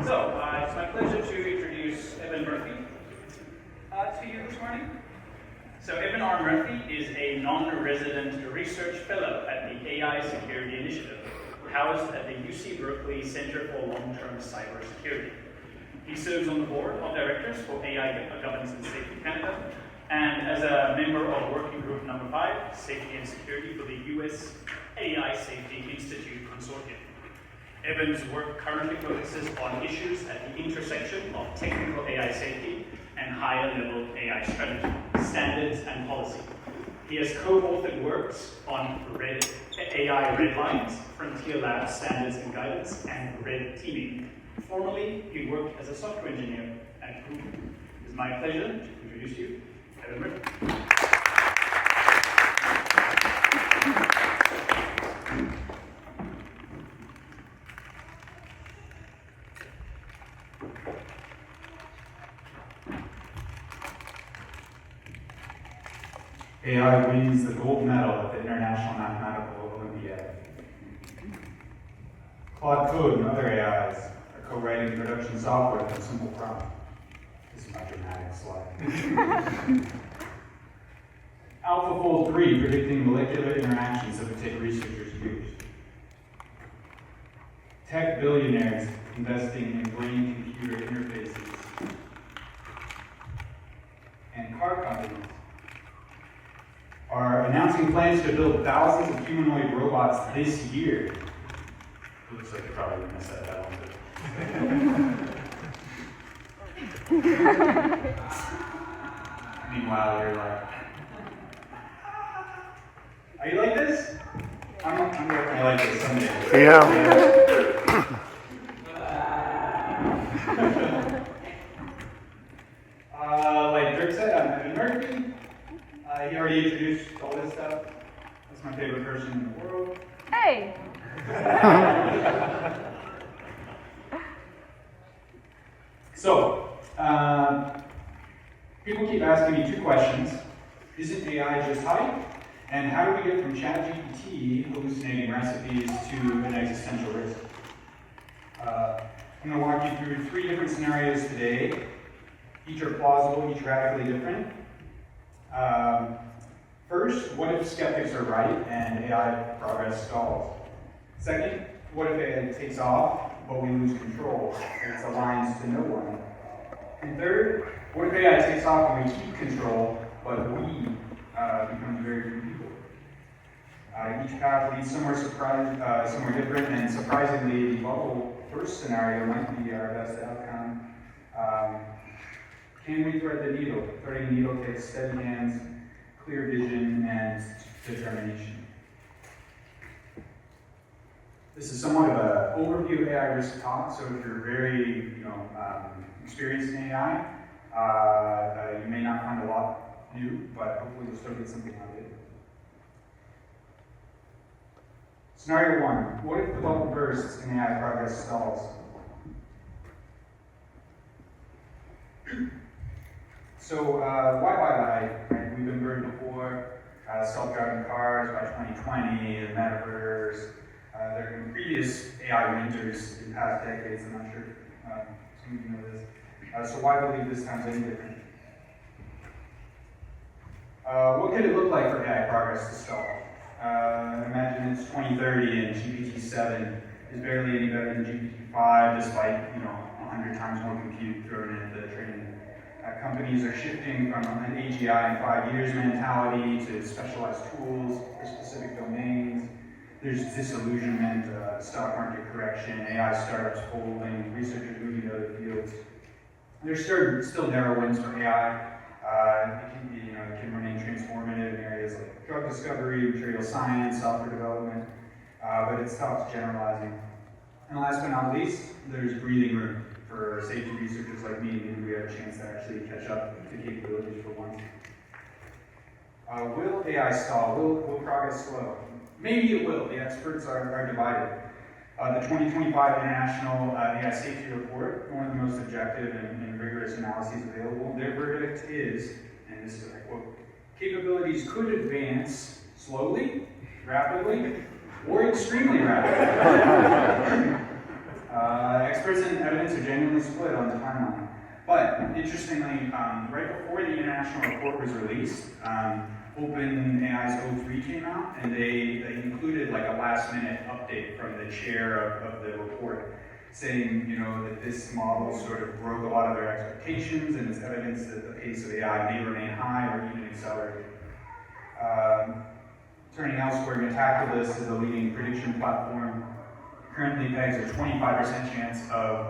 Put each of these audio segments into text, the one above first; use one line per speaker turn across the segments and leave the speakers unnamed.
It's my pleasure to introduce Evan Murphy to you this morning. So Evan R. Murphy is a non-resident research fellow at the AI Security Initiative, housed at the UC Berkeley Center for Long-Term Cybersecurity. He serves on the board of directors for AI Governance and Safety Canada, and as a member of Working Group Number 5, Safety and Security for the US AI Safety Institute Consortium. Evan's work currently focuses on issues at the intersection of technical AI safety and higher-level AI strategy, standards, and policy. He has co-authored works on AI red lines, frontier lab standards and guidance, and red teaming. Formerly, he worked as a software engineer at Google. It is my pleasure to introduce you, Evan Murphy.
AI wins the gold medal at the International Mathematical Olympiad. Claude Code and other AIs are co-writing production software with a simple prompt. This is my dramatic slide. AlphaFold 3 predicting molecular interactions that would take researchers years. Tech billionaires investing in brain-computer interfaces. And car companies are announcing plans to build thousands of humanoid robots this year. It looks like you're probably going to mess that up a bit. Meanwhile, you're like, are you like this? I'm definitely like this someday.
Yeah.
Like Dirk said, I'm Evan Murphy. He already introduced all this stuff. That's my favorite person in the world.
Hey!
So, people keep asking me two questions. Isn't AI just hype? And how do we get from ChatGPT hallucinating recipes to an existential risk? I'm going to walk you through three different scenarios today. Each are plausible, each radically different. First, what if skeptics are right and AI progress stalls? Second, what if AI takes off, but we lose control and it's aligns to no one? And third, what if AI takes off and we keep control, but we become very few people? Each path leads somewhere different, and surprisingly, the bubble first scenario might be our best outcome. Can we thread the needle? Threading the needle takes steady hands, clear vision, and determination. This is somewhat of an overview of AI risk talk, so if you're very experienced in AI, you may not find a lot new, but hopefully you'll still get something out of it. Scenario one, what if the bubble bursts and AI progress stalls? So why buy? Right? We've been burned before. Self-driving cars by 2020, the metaverse. There have been previous AI winters in past decades. I'm not sure some of you know this. So why believe this time's any different? What could it look like for AI progress to stall? Imagine it's 2030 and GPT-7 is barely any better than GPT-5, despite 100 times more compute thrown into the training. Companies are shifting from an AGI in 5 years mentality to specialized tools for specific domains. There's disillusionment, stock market correction, AI startups folding, researchers moving to other fields. There's still narrow wins for AI. It can remain transformative in areas like drug discovery, material science, software development, but it stops generalizing. And last but not least, there's breathing room for safety researchers like me, and we have a chance to actually catch up to capabilities for once. Will AI stall? Will progress slow? Maybe it will. The experts are divided. The 2025 International AI Safety Report, one of the most objective and rigorous analyses available, their verdict is, and this is a quote, capabilities could advance slowly, rapidly, or extremely rapidly. Experts and evidence are genuinely split on the timeline. But interestingly, right before the international report was released, OpenAI's O3 came out, and they included like a last-minute update from the chair of the report, saying, that this model sort of broke a lot of their expectations, and it's evidence that the pace of AI may remain high or even accelerate. Turning elsewhere, Metaculus is a leading prediction platform. Currently pegs a 25% chance of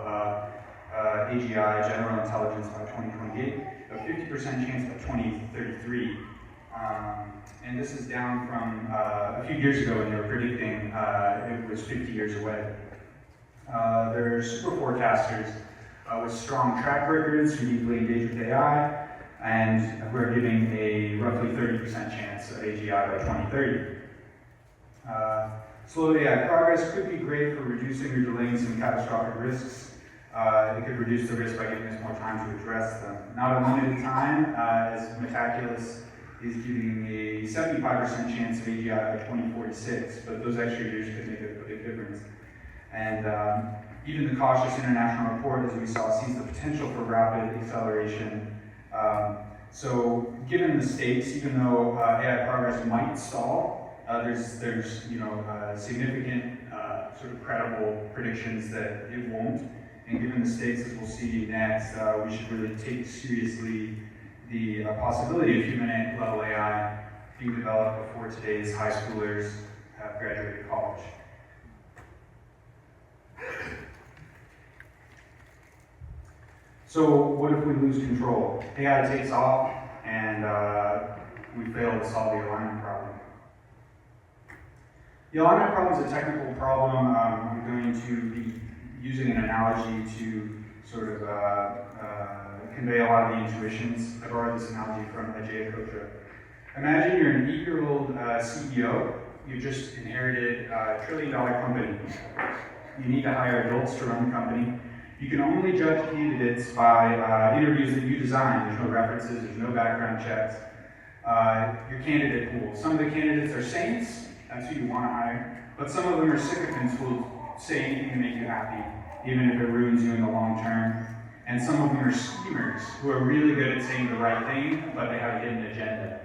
AGI, general intelligence, by 2028, a 50% chance by 2033. And this is down from a few years ago when they were predicting it was 50 years away. They're super forecasters with strong track records who deeply engage with AI, and we're giving a roughly 30% chance of AGI by 2030. Slow AI progress could be great for reducing or delaying some catastrophic risks. It could reduce the risk by giving us more time to address them. Not unlimited time, as Metaculus is giving a 75% chance of AGI by 2046, but those extra years could make a big difference. And even the cautious international report, as we saw, sees the potential for rapid acceleration. So given the stakes, even though AI progress might stall, there's significant sort of credible predictions that it won't. And given the stakes, as we'll see next, we should really take seriously the possibility of human-level AI being developed before today's high schoolers have graduated college. So what if we lose control? AI takes off and we fail to solve the alignment problem. The alignment problem is a technical problem. I'm going to be using an analogy to sort of convey a lot of the intuitions. I borrowed this analogy from Ajay Kotra. Imagine you're an 8-year-old CEO. You just inherited a $1 trillion company. You need to hire adults to run the company. You can only judge candidates by interviews that you design. There's no references, there's no background checks. Your candidate pool. Some of the candidates are saints, that's who you want to hire, but some of them are sycophants who will say anything to make you happy, even if it ruins you in the long term. And some of them are schemers who are really good at saying the right thing, but they have a hidden agenda.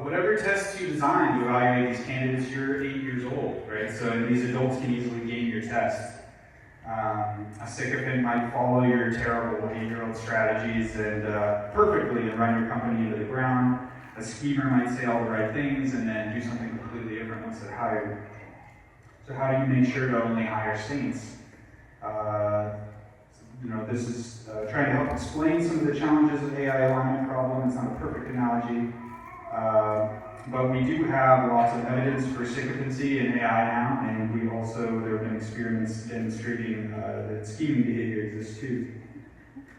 Whatever tests you design to evaluate these candidates, you're 8 years old, right? So these adults can easily game your tests. A sycophant might follow your terrible 8-year-old strategies and perfectly and run your company into the ground. A schemer might say all the right things and then do something completely different once they're hired. So how do you make sure to only hire saints? This is trying to help explain some of the challenges of AI alignment problem. It's not a perfect analogy, but we do have lots of evidence for sycophancy in AI now, and there have been experiments demonstrating that scheming behavior exists too.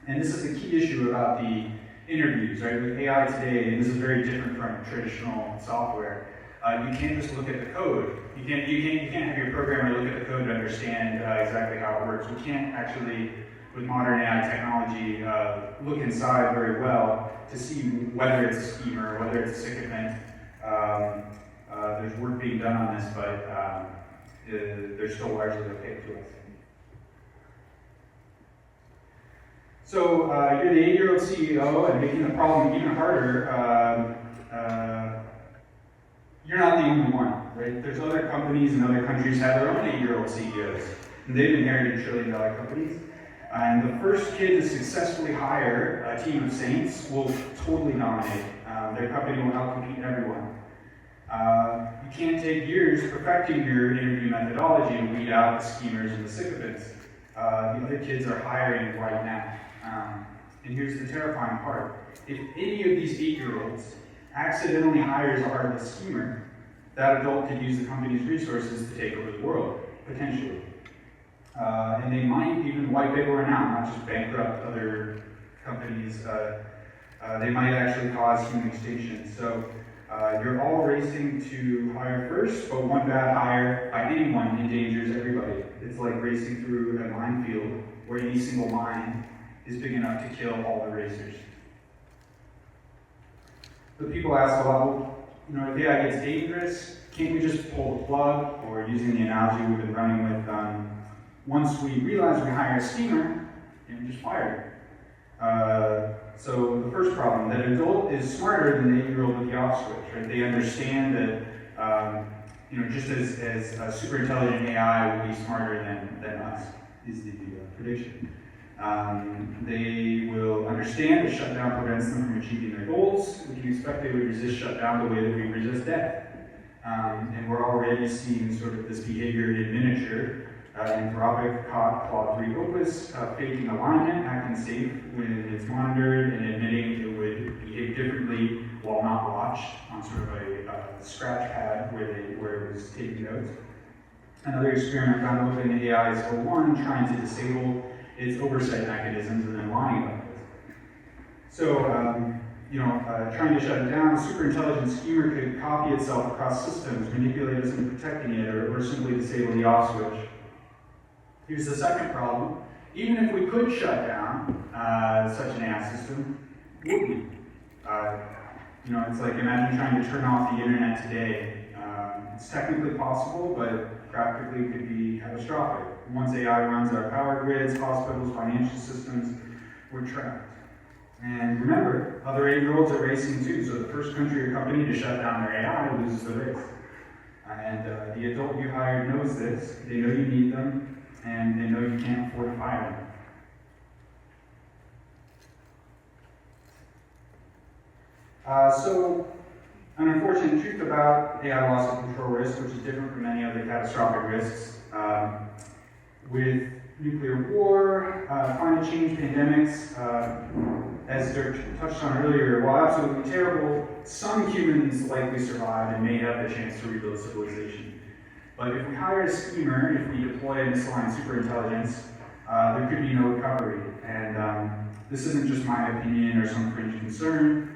And this is the key issue about the interviews, right? With AI today, and this is very different from traditional software. You can't just look at the code. You can't have your programmer look at the code to understand exactly how it works. We can't actually, with modern AI technology, look inside very well to see whether it's a schemer, whether it's a sycophant. There's work being done on this, but they're still largely opaque to us. So you're the 8-year-old CEO, and making the problem even harder, you're not the only one, right? There's other companies and other countries have their own 8-year-old CEOs, and they've inherited $1 trillion companies. And the first kid to successfully hire a team of saints will totally dominate. Their company will outcompete everyone. You can't take years perfecting your interview methodology and weed out the schemers and the sycophants. The other kids are hiring right now. And here's the terrifying part. If any of these 8-year-olds accidentally hires a heartless schemer, that adult could use the company's resources to take over the world, potentially. And they might even wipe everyone out, not just bankrupt other companies. They might actually cause human extinction. So you're all racing to hire first, but one bad hire by anyone endangers everybody. It's like racing through a minefield where any single mine is big enough to kill all the racers. But people ask, well, if the AI gets dangerous, can't we just pull the plug? Or using the analogy we've been running with Once we realize we hire a schemer, we just fire it. So the first problem, that an adult is smarter than the 8-year-old with the off switch, right? They understand that, just as a super intelligent AI will be smarter than us, is the prediction. They will understand that shutdown prevents them from achieving their goals. We can expect they would resist shutdown the way that we resist death. And we're already seeing sort of this behavior in miniature. Anthropic caught Claude 3 Opus faking alignment, acting safe when it's monitored, and admitting it would behave differently while not watched on sort of a scratch pad where it was taking notes. Another experiment found OpenAI's O1 trying to disable its oversight mechanisms and then lying about this. So, trying to shut it down, a super intelligent schemer could copy itself across systems, manipulate us into protecting it, or simply disable the off switch. Here's the second problem. Even if we could shut down such an AI system, would we? It's like imagine trying to turn off the internet today. It's technically possible, but practically could be catastrophic. Once AI runs our power grids, hospitals, financial systems, we're trapped. And remember, other 8-year-olds are racing too, so the first country or company to shut down their AI loses the race. And the adult you hired knows this. They know you need them, and they know you can't afford to fire them. So, an unfortunate truth about AI loss of control risk, which is different from many other catastrophic risks, with nuclear war, climate change, pandemics, as Dirk touched on earlier, while absolutely terrible, some humans likely survive and may have the chance to rebuild civilization. But if we hire a schemer, if we deploy a misaligned superintelligence, there could be no recovery. And this isn't just my opinion or some fringe concern.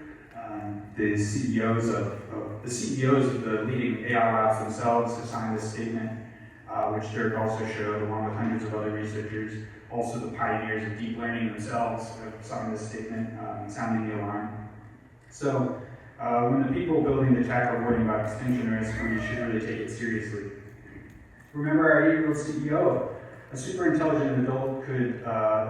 The CEOs of the leading AI labs themselves have signed this statement, which Dirk also showed, along with hundreds of other researchers. Also, the pioneers of deep learning themselves have signed this statement, sounding the alarm. So, when the people building the tech are worrying about extinction risk, we should really take it seriously. Remember our 8-year-old CEO. A super intelligent adult could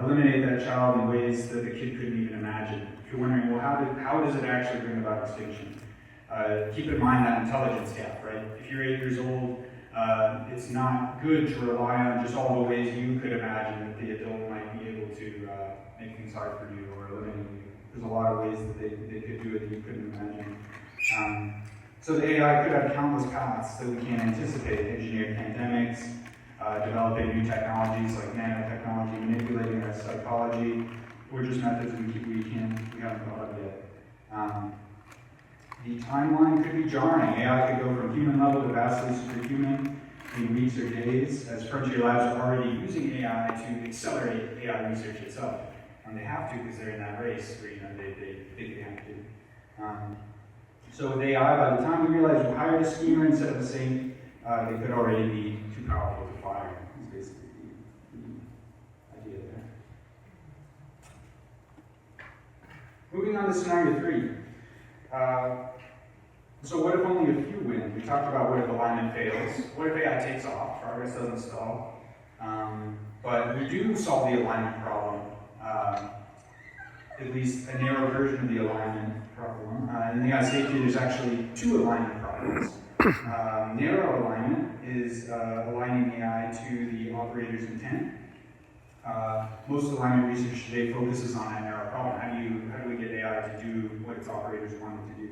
eliminate that child in ways that the kid couldn't even imagine. If you're wondering, well, how does it actually bring about extinction? Keep in mind that intelligence gap, right? If you're 8 years old, it's not good to rely on just all the ways you could imagine that the adult might be able to make things hard for you or eliminate you. There's a lot of ways that they could do it that you couldn't imagine. So the AI could have countless paths that we can't anticipate: engineered pandemics, developing new technologies like nanotechnology, manipulating our psychology, or just methods we haven't thought of yet. The timeline could be jarring. AI could go from human level to vastly superhuman in weeks or days, as frontier labs are already using AI to accelerate AI research itself. And they have to because they're in that race where they think they have to. So with AI, by the time we realize we hired a schemer instead of a saint, they could already be too powerful to fire. Is basically the idea there. Moving on to scenario 3. So what if only a few win? We talked about what if alignment fails. What if AI takes off, progress doesn't stall? But we do solve the alignment problem, at least a narrow version of the alignment problem. In the AI safety, there's actually 2 alignment problems. Narrow alignment is aligning AI to the operator's intent. Most alignment research today focuses on that narrow problem. How do we get AI to do what its operators want it to do?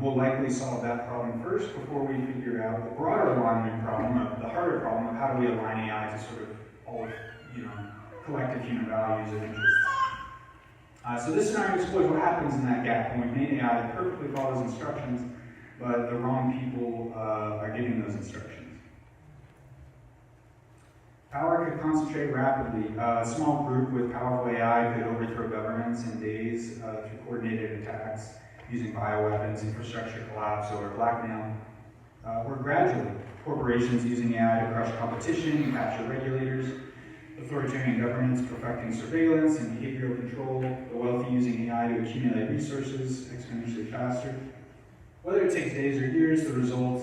We'll likely solve that problem first before we figure out the broader alignment problem, the harder problem of how do we align AI to sort of all collective human values and interests. So this scenario explores what happens in that gap when we've made AI that perfectly follows instructions, but the wrong people are giving those instructions. Power could concentrate rapidly. A small group with powerful AI could overthrow governments in days through coordinated attacks using bioweapons, infrastructure collapse, or blackmail. Or gradually, corporations using AI to crush competition and capture regulators, authoritarian governments perfecting surveillance and behavioral control, the wealthy using AI to accumulate resources exponentially faster. Whether it takes days or years, the result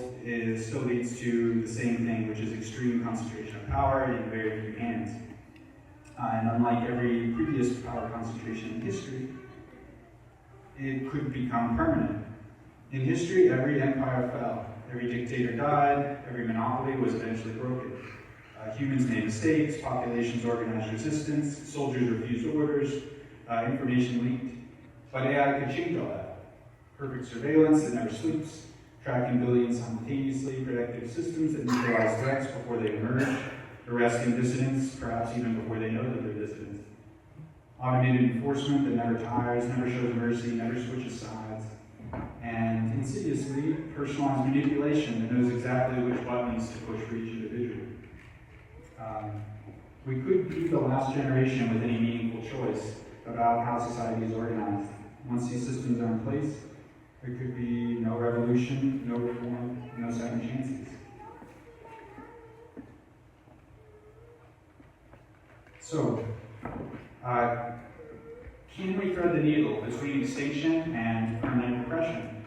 still leads to the same thing, which is extreme concentration of power in very few hands. And unlike every previous power concentration in history, it could become permanent. In history, every empire fell, every dictator died, every monopoly was eventually broken. Humans made mistakes, populations organized resistance, soldiers refused orders, information leaked. But AI could change all that. Perfect surveillance that never sleeps, tracking billions simultaneously, predictive systems that neutralize threats before they emerge, arresting dissidents, perhaps even before they know that they're dissidents. Automated enforcement that never tires, never shows mercy, never switches sides. And insidiously, personalized manipulation that knows exactly which buttons to push for each individual. We could be the last generation with any meaningful choice about how society is organized. Once these systems are in place, there could be no revolution, no reform, no second chances. So, can we thread the needle between extinction and permanent repression?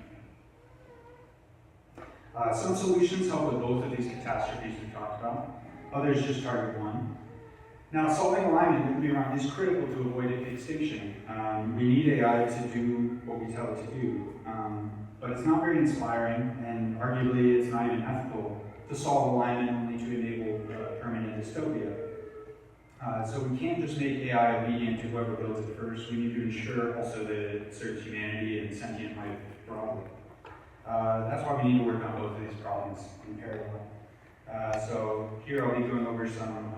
Some solutions help with both of these catastrophes we talked about. Others just target one. Now, solving alignment nuclear is critical to avoid extinction. We need AI to do what we tell it to do, but it's not very inspiring, and arguably it's not even ethical to solve alignment only to enable permanent dystopia. So we can't just make AI obedient to whoever builds it first. We need to ensure also that it serves humanity and sentient life broadly. That's why we need to work on both of these problems in parallel. So here I'll be going over some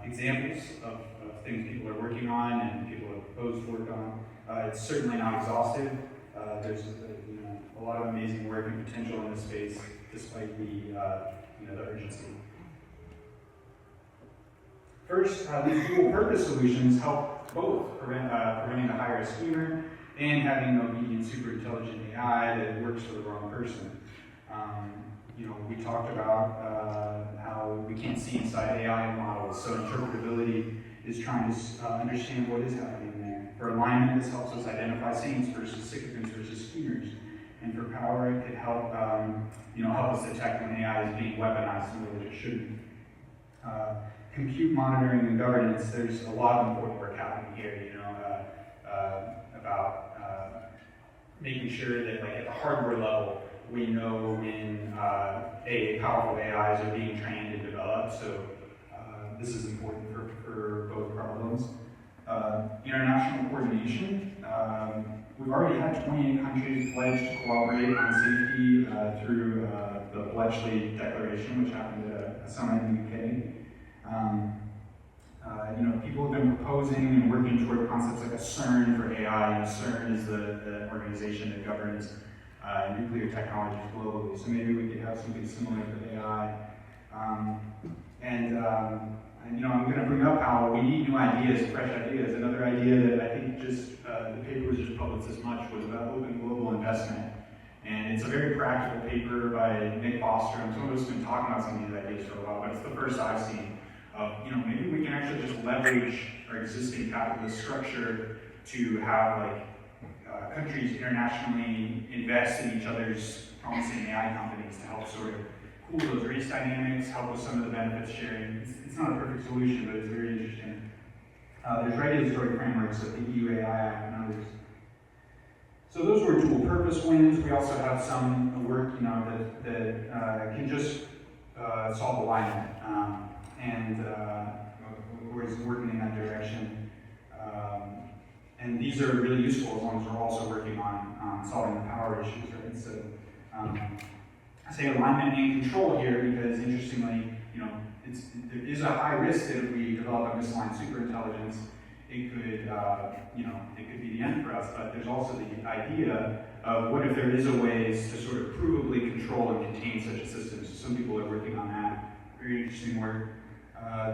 examples of things people are working on and people have proposed to work on. It's certainly not exhaustive. There's a lot of amazing work and potential in this space, despite the urgency. First, these dual-purpose solutions help both preventing the high-risk schemer and having an obedient, super-intelligent AI that works for the wrong person. We talked about how we can't see inside AI models, so interpretability is trying to understand what is happening there. For alignment, this helps us identify saints versus sycophants versus schemers. And for power, it could help help us detect when AI is being weaponized in a way that it shouldn't. Compute monitoring and governance, there's a lot of important work happening here, about making sure that at the hardware level, we know when powerful AIs are being trained and developed, so this is important for both problems. International coordination. We've already had 28 countries pledge to cooperate on safety through the Bletchley Declaration, which happened at a summit in the UK. People have been proposing and working toward concepts like a CERN for AI. CERN is the organization that governs nuclear technologies globally. So maybe we could have something similar for AI. I'm going to bring up how we need new ideas, fresh ideas. Another idea that I think the paper was just published this much was about open global investment. And it's a very practical paper by Nick Foster, and some of us have been talking about some of these ideas for a while, but it's the first I've seen of, maybe we can actually just leverage our existing capitalist structure to have countries internationally invest in each other's promising AI companies to help sort of cool those race dynamics, help with some of the benefits sharing. It's not a perfect solution, but it's very interesting. There's regulatory frameworks like the EU AI Act and others. So those were dual purpose wins. We also have some work, that can just solve alignment, and we're working in that direction. And these are really useful as long as we're also working on solving the power issues, right? So I say alignment and control here because, interestingly, there is a high risk that if we develop a misaligned superintelligence, it could be the end for us. But there's also the idea of what if there is a ways to sort of provably control and contain such a system. So some people are working on that. Very interesting work.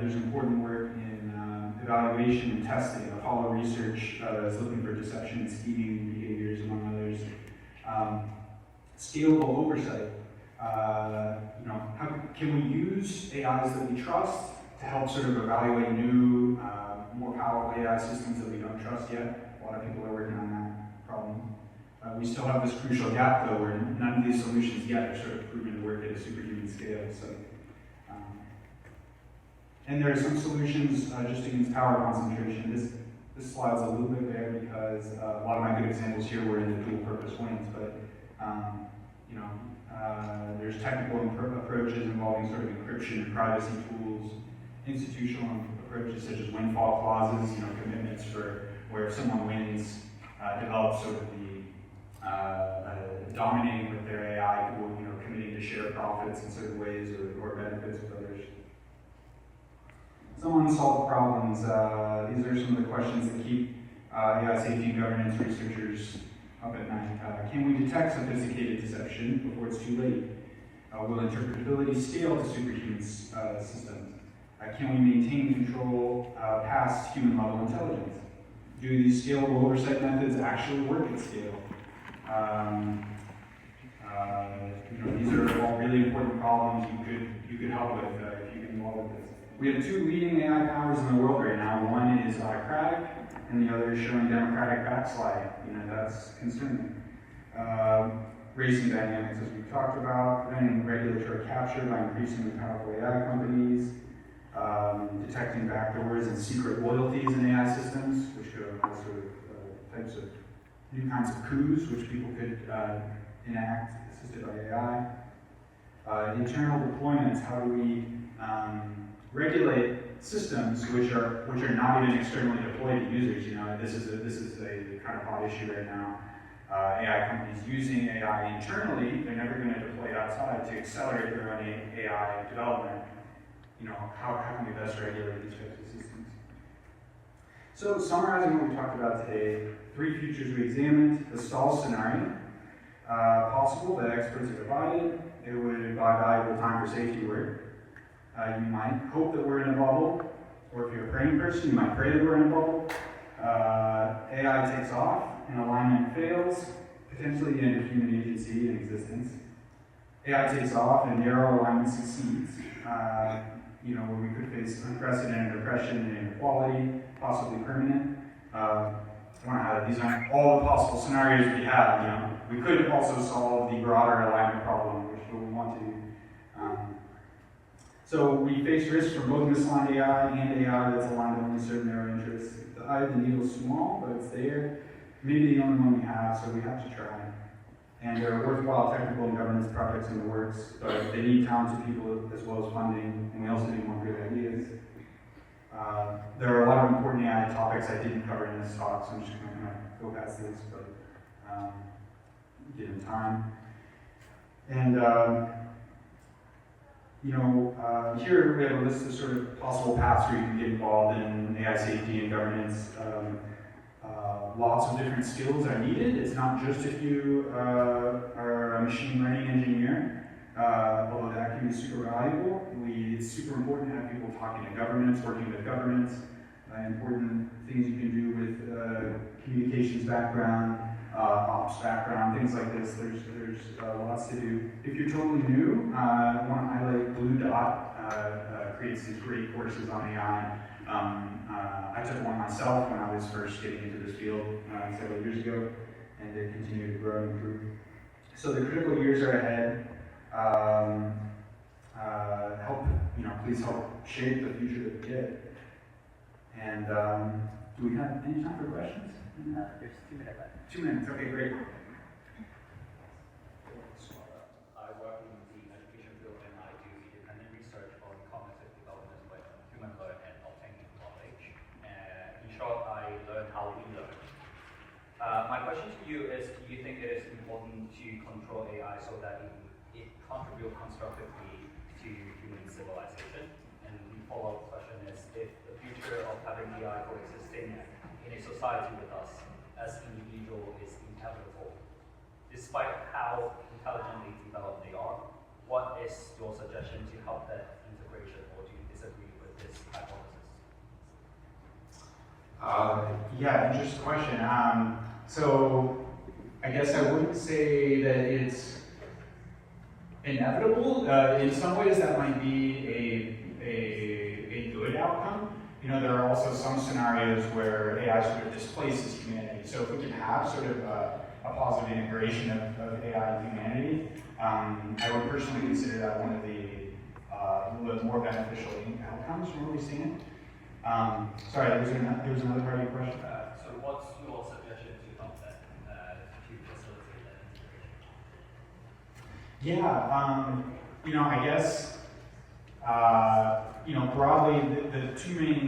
There's important work in evaluation and testing. Apollo Research is looking for deception and scheming behaviors, among others. Scalable oversight. How can we use AIs that we trust to help sort of evaluate new, more powerful AI systems that we don't trust yet? A lot of people are working on that problem. We still have this crucial gap, though, where none of these solutions yet are sort of proven to work at a superhuman scale. So, and there are some solutions just against power concentration. This slide's a little bit bare because a lot of my good examples here were in the dual-purpose wings, but there's technical approaches involving sort of encryption and privacy tools, institutional approaches such as windfall clauses, commitments for where if someone wins, develops sort of the dominating with their AI, committing to share profits in certain ways or benefits with others. Some unsolved problems. These are some of the questions that keep AI safety and governance researchers up at night. Can we detect sophisticated deception before it's too late? Will interpretability scale to superhuman systems? Can we maintain control past human level intelligence? Do these scalable oversight methods actually work at scale? These are all really important problems you could help with if you get involved with this. We have two leading AI powers in the world right now. One is autocratic, and the other is showing democratic backslide. That's concerning. Racing dynamics, as we've talked about, preventing regulatory capture by increasingly powerful AI companies, detecting backdoors and secret loyalties in AI systems, which could have all sort of types of new kinds of coups which people could enact, assisted by AI. Internal deployments, how do we regulate systems which are not even externally deployed to users? This is a kind of hot issue right now. AI companies using AI internally, they're never going to deploy it outside to accelerate their own AI development. How can we best regulate these types of systems? So, summarizing what we talked about today, 3 futures we examined: the stall scenario, possible that experts are divided, it would buy valuable time for safety work. You might hope that we're in a bubble, or if you're a praying person, you might pray that we're in a bubble. AI takes off, and alignment fails, potentially the end of human agency and existence. AI takes off, and narrow alignment succeeds. Where we could face unprecedented oppression and inequality, possibly permanent. These aren't all the possible scenarios we have. We could also solve the broader alignment problem, which we want to do. So we face risks from both misaligned AI and AI that's aligned to only certain narrow interests. The eye of the needle is small, but it's there. Maybe the only one we have, so we have to try. And there are worthwhile technical and governance projects in the works, but they need talented people as well as funding, and we also need more good ideas. There are a lot of important AI topics I didn't cover in this talk, so I'm just going to go past this, but given time. And here we have a list of sort of possible paths where you can get involved in AI safety and governance. Lots of different skills are needed. It's not just if you are a machine learning engineer, although that can be super valuable. It's super important to have people talking to governments, working with governments, important things you can do with communications background, ops background, things like this. There's lots to do. If you're totally new, I want to highlight Blue Dot creates these great courses on AI. I took one myself when I was first getting into this field several years ago, and they continue to grow and improve. So the critical years are ahead. Please help shape the future that we get. And do we have any time for questions?
There's 2 minutes left.
2 minutes, okay, great.
I work in the education field and I do independent research on cognitive development by human learn and obtaining knowledge. In short, I learn how we learn. My question to you is, do you think it is important to control AI so that it contributes constructively to human civilization? And the follow-up question is, if the future of having AI coexisting in a society with us as individual is inevitable, despite how intelligently developed they are, what is your suggestion to help that integration, or do you disagree with this hypothesis?
Interesting question. So I guess I wouldn't say that it's inevitable. In some ways that might be a good outcome. There are also some scenarios where AI sort of displaces humanity. So if we can have sort of a positive integration of AI and humanity. I would personally consider that one of the more beneficial outcomes from what we've seen. Sorry, there was another part of your question.
So what's your suggestion to help that, to facilitate that integration?
Yeah, I guess, broadly, the two main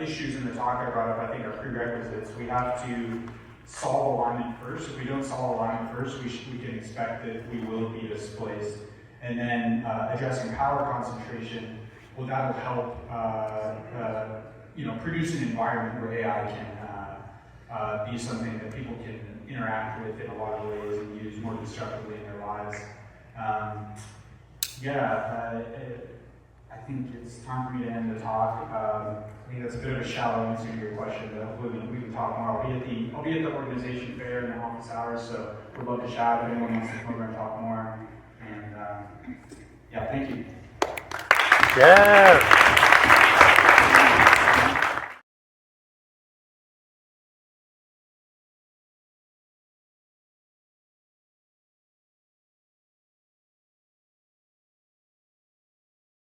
issues in the talk I brought up, I think, are prerequisites. We have to solve alignment first. If we don't solve alignment first, we can expect that we will be displaced. And then addressing power concentration, well, that'll help, produce an environment where AI can be something that people can interact with in a lot of ways and use more constructively in their lives. I think it's time for me to end the talk. I think that's a bit of a shallow answer to your question, but hopefully we can talk more. I'll be at the organization fair in the office hours, so we'd love to chat if anyone wants to come over and talk more. And thank you.
Yeah.